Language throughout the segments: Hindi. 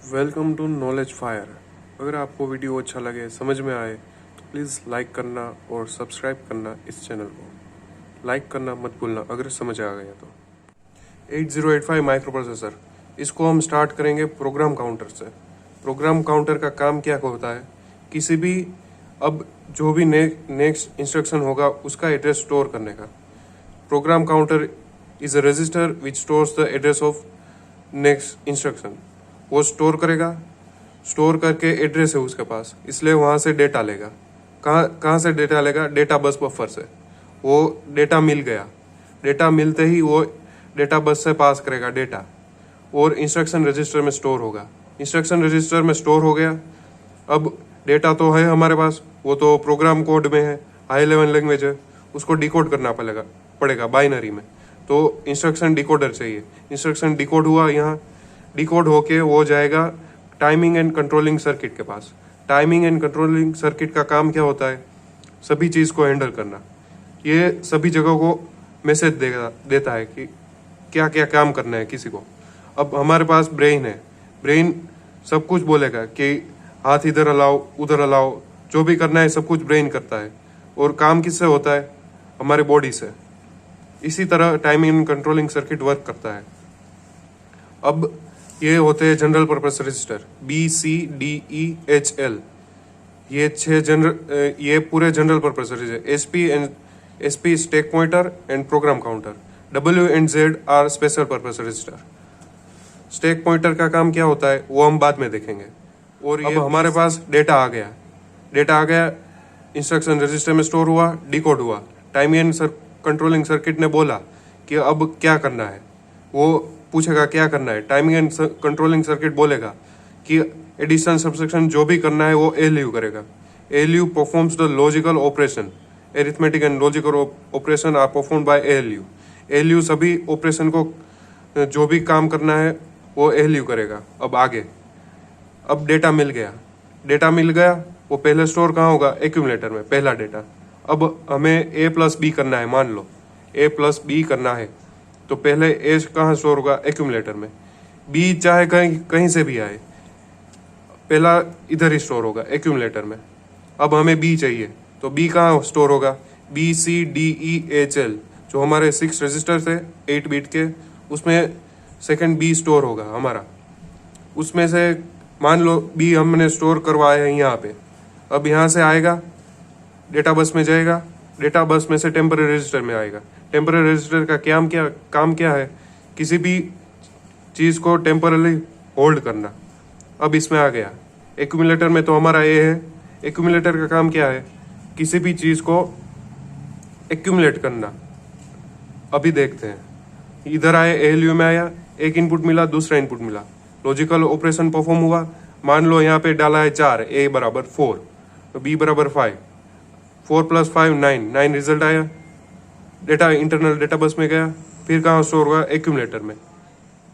Welcome to knowledge fire. अगर आपको वीडियो अच्छा लगे, समझ में आए तो प्लीज़ लाइक करना और सब्सक्राइब करना इस चैनल को। लाइक करना मत भूलना अगर समझ आ गया तो। 8085 माइक्रो प्रोसेसर, इसको हम स्टार्ट करेंगे प्रोग्राम काउंटर से। प्रोग्राम काउंटर का काम क्या होता है? किसी भी अब जो भी नेक्स्ट इंस्ट्रक्शन होगा उसका एड्रेस स्टोर करने का। Program counter is a register which stores the address of next instruction. वो स्टोर करेगा, स्टोर करके एड्रेस है उसके पास, इसलिए वहाँ से डेटा लेगा। कहाँ कहाँ से डेटा लेगा? डेटा बस बफर से। वो डेटा मिल गया, डेटा मिलते ही वो डेटा बस से पास करेगा डेटा और इंस्ट्रक्शन रजिस्टर में स्टोर होगा। इंस्ट्रक्शन रजिस्टर में स्टोर हो गया। अब डेटा तो है हमारे पास, वो तो प्रोग्राम कोड में है, हाई लेवल लैंग्वेज है, उसको डिकोड करना पड़ेगा बाइनरी में। तो इंस्ट्रक्शन डिकोडर चाहिए। इंस्ट्रक्शन डिकोड हुआ, यहाँ डिकोड होके वो जाएगा टाइमिंग एंड कंट्रोलिंग सर्किट के पास। टाइमिंग एंड कंट्रोलिंग सर्किट का काम क्या होता है? सभी चीज़ को हैंडल करना। ये सभी जगह को मैसेज देता है कि क्या क्या काम करना है किसी को। अब हमारे पास ब्रेन है, ब्रेन सब कुछ बोलेगा कि हाथ इधर हिलाओ, उधर हिलाओ, जो भी करना है सब कुछ ब्रेन करता है। और काम किससे होता है? हमारे बॉडी से। इसी तरह timing and controlling circuit work करता है। अब ये होते हैं जनरल पर्पस रजिस्टर, BCDEHL। ये पूरे general purpose register. SP stack pointer and program counter. W and Z are special purpose register. Stack pointer का काम क्या होता है वो हम बाद में देखेंगे। और अब हमारे पास डेटा आ गया, इंस्ट्रक्शन रजिस्टर में स्टोर हुआ, डिकोड हुआ। टाइमिंग एंड कंट्रोलिंग सर्किट ने बोला कि अब क्या करना है। वो पूछेगा क्या करना है। टाइमिंग एंड कंट्रोलिंग सर्किट बोलेगा कि एडिशन सब्सट्रैक्शन जो भी करना है वो ALU करेगा। ALU performs the logical operation. Arithmetic and logical operation are performed by ALU। ALU सभी ऑपरेशन को, जो भी काम करना है वो ALU करेगा। अब आगे, अब डेटा मिल गया, वो पहले स्टोर कहाँ होगा? एक्यूमुलेटर में, पहला डेटा। अब हमें A+B करना है, मान लो A+B करना है, तो पहले A कहाँ स्टोर होगा? एक्यूमुलेटर में। B चाहे कहीं से भी आए, पहला इधर ही स्टोर होगा एक्यूमुलेटर में। अब हमें B चाहिए, तो B कहाँ स्टोर होगा? BCDEHL, जो हमारे 6 रजिस्टर थे 8 बिट के, उसमें सेकंड B स्टोर होगा हमारा। उसमें से मान लो B हमने स्टोर करवाया है यहाँ पे। अब यहाँ से आएगा, डेटा बस में जाएगा, डेटा बस में से टेम्पररी रजिस्टर में आएगा। टेम्पररी रजिस्टर का काम क्या है? किसी भी चीज़ को टेम्पररी होल्ड करना। अब इसमें आ गया, एक्यूमुलेटर में तो हमारा A है। एक्यूमुलेटर का काम क्या है? किसी भी चीज़ को एक्यूमुलेट करना। अभी देखते हैं, इधर आए, ALU में आया, एक इनपुट मिला, दूसरा इनपुट मिला, लॉजिकल ऑपरेशन परफॉर्म हुआ। मान लो यहाँ पे डाला है 4, A बराबर 4, तो B बराबर 5, 4 + 5 9 रिजल्ट आया। डेटा इंटरनल डेटा बस में गया, फिर कहाँ स्टोर हुआ? एक्यूमुलेटर में।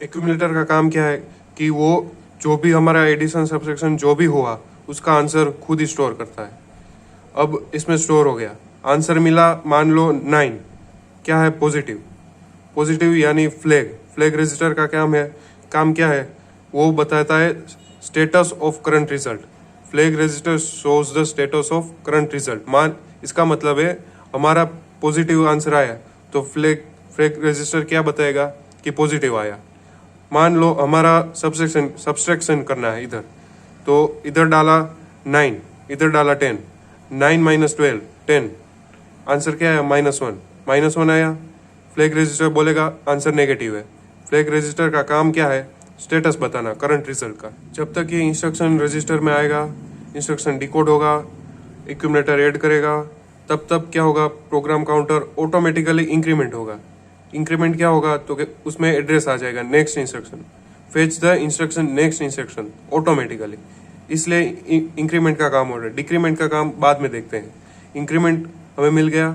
एक्यूमुलेटर का काम क्या है कि वो जो भी हमारा एडिशन सब्सट्रैक्शन जो भी हुआ उसका आंसर खुद ही स्टोर करता है। अब इसमें स्टोर हो गया, आंसर मिला, मान लो 9। क्या है? पॉजिटिव यानी फ्लैग रजिस्टर का काम क्या है? वो बताता है status of current result. Flag register shows the status of current result. इसका मतलब है हमारा पॉजिटिव आंसर आया तो फ्लैग रजिस्टर क्या बताएगा कि पॉजिटिव आया। मान लो हमारा सब्सट्रैक्शन करना है इधर, तो इधर डाला 9, इधर डाला 10, 9 - 12 10, आंसर क्या है? -1 आया। फ्लैग रजिस्टर बोलेगा आंसर नेगेटिव है। फ्लैग रजिस्टर का काम क्या है? स्टेटस बताना करंट रिजल्ट का। जब तक ये इंस्ट्रक्शन रजिस्टर में आएगा, इंस्ट्रक्शन डिकोड होगा, एक्यूमुलेटर ऐड करेगा, तब क्या होगा? प्रोग्राम काउंटर ऑटोमेटिकली इंक्रीमेंट होगा। इंक्रीमेंट क्या होगा? तो उसमें एड्रेस आ जाएगा next instruction. Fetch the instruction next instruction automatically, इसलिए इंक्रीमेंट का काम हो रहा है। डिक्रीमेंट का काम बाद में देखते हैं। इंक्रीमेंट हमें मिल गया,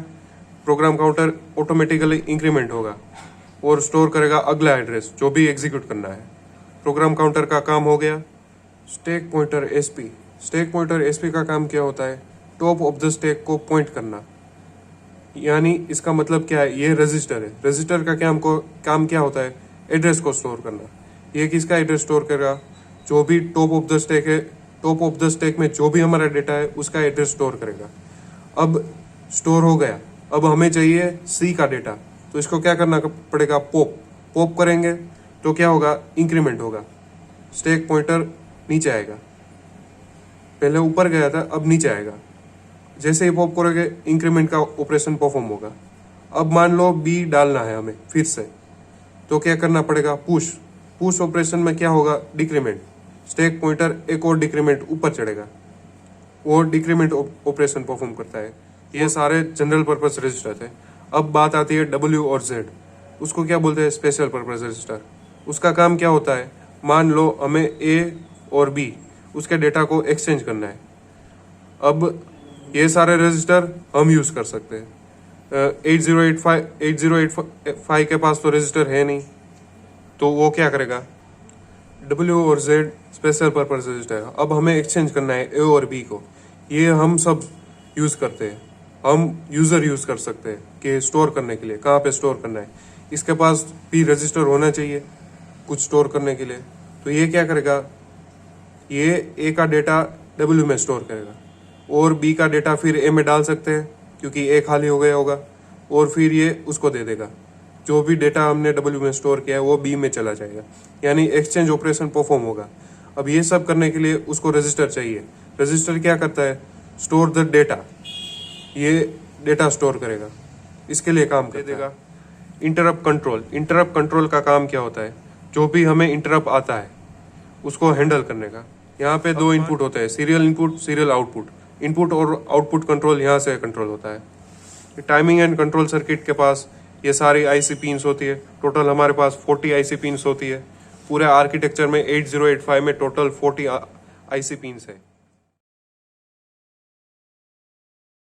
प्रोग्राम काउंटर ऑटोमेटिकली इंक्रीमेंट होगा और स्टोर करेगा अगला एड्रेस जो भी एग्जीक्यूट करना है। प्रोग्राम काउंटर का काम हो गया। स्टैक पॉइंटर SP का काम क्या होता है? टॉप ऑफ द स्टैक को पॉइंट करना। यानी इसका मतलब क्या है? ये रजिस्टर है, रजिस्टर का काम क्या होता है? एड्रेस को स्टोर करना। ये किसका एड्रेस स्टोर करेगा? जो भी टॉप ऑफ द स्टैक है, टॉप ऑफ द स्टैक में जो भी हमारा डेटा है उसका एड्रेस स्टोर करेगा। अब स्टोर हो गया, अब हमें चाहिए सी का डेटा, तो इसको क्या करना पड़ेगा, पॉप करेंगे तो क्या होगा, इंक्रीमेंट होगा, स्टैक पॉइंटर नीचे आएगा, पहले ऊपर गया था अब नीचे आएगा। जैसे ही पॉप करोगे इंक्रीमेंट का ऑपरेशन परफॉर्म होगा। अब मान लो बी डालना है हमें फिर से, तो क्या करना पड़ेगा, पुश ऑपरेशन में क्या होगा, डिक्रीमेंट, स्टैक पॉइंटर एक और डिक्रीमेंट ऊपर चढ़ेगा, वो डिक्रीमेंट ऑपरेशन परफॉर्म करता है। ये सारे जनरल पर्पस रजिस्टर थे। अब बात आती है डब्ल्यू और जेड, उसको क्या बोलते हैं, स्पेशल पर्पस रजिस्टर। उसका काम क्या होता है, मान लो हमें ए और बी उसके डेटा को एक्सचेंज करना है। अब ये सारे रजिस्टर हम यूज कर सकते हैं। 8085 के पास तो रजिस्टर है नहीं, तो वो क्या करेगा, डब्ल्यू और जेड स्पेशल पर्पस रजिस्टर। अब हमें एक्सचेंज करना है ए और बी को, ये हम सब यूज करते हैं, हम यूजर यूज कर सकते हैं कि स्टोर करने के लिए कहाँ पे स्टोर करना है। इसके पास भी रजिस्टर होना चाहिए कुछ स्टोर करने के लिए, तो ये क्या करेगा, ये ए का डेटा डब्ल्यू में स्टोर करेगा और बी का डेटा फिर ए में डाल सकते हैं क्योंकि ए खाली हो गया होगा, और फिर ये उसको दे देगा, जो भी डेटा हमने डब्ल्यू में स्टोर किया है वो बी में चला जाएगा, यानी एक्सचेंज ऑपरेशन परफॉर्म होगा। अब ये सब करने के लिए उसको रजिस्टर चाहिए। रजिस्टर क्या करता है, स्टोर द डेटा, ये डेटा स्टोर करेगा, इसके लिए काम कर देगा। इंटरप्ट कंट्रोल का काम क्या होता है, जो भी हमें इंटरप्ट आता है उसको हैंडल करने का। यहाँ पे दो इनपुट होते हैं, serial input, serial output. Input और आउटपुट कंट्रोल यहाँ से कंट्रोल होता है। टाइमिंग एंड कंट्रोल सर्किट के पास ये सारी आईसी पिन्स होती है। टोटल हमारे पास 40 आईसी पिन्स होती है। पूरे आर्किटेक्चर में 8085 में टोटल 40 आईसी पिन्स है।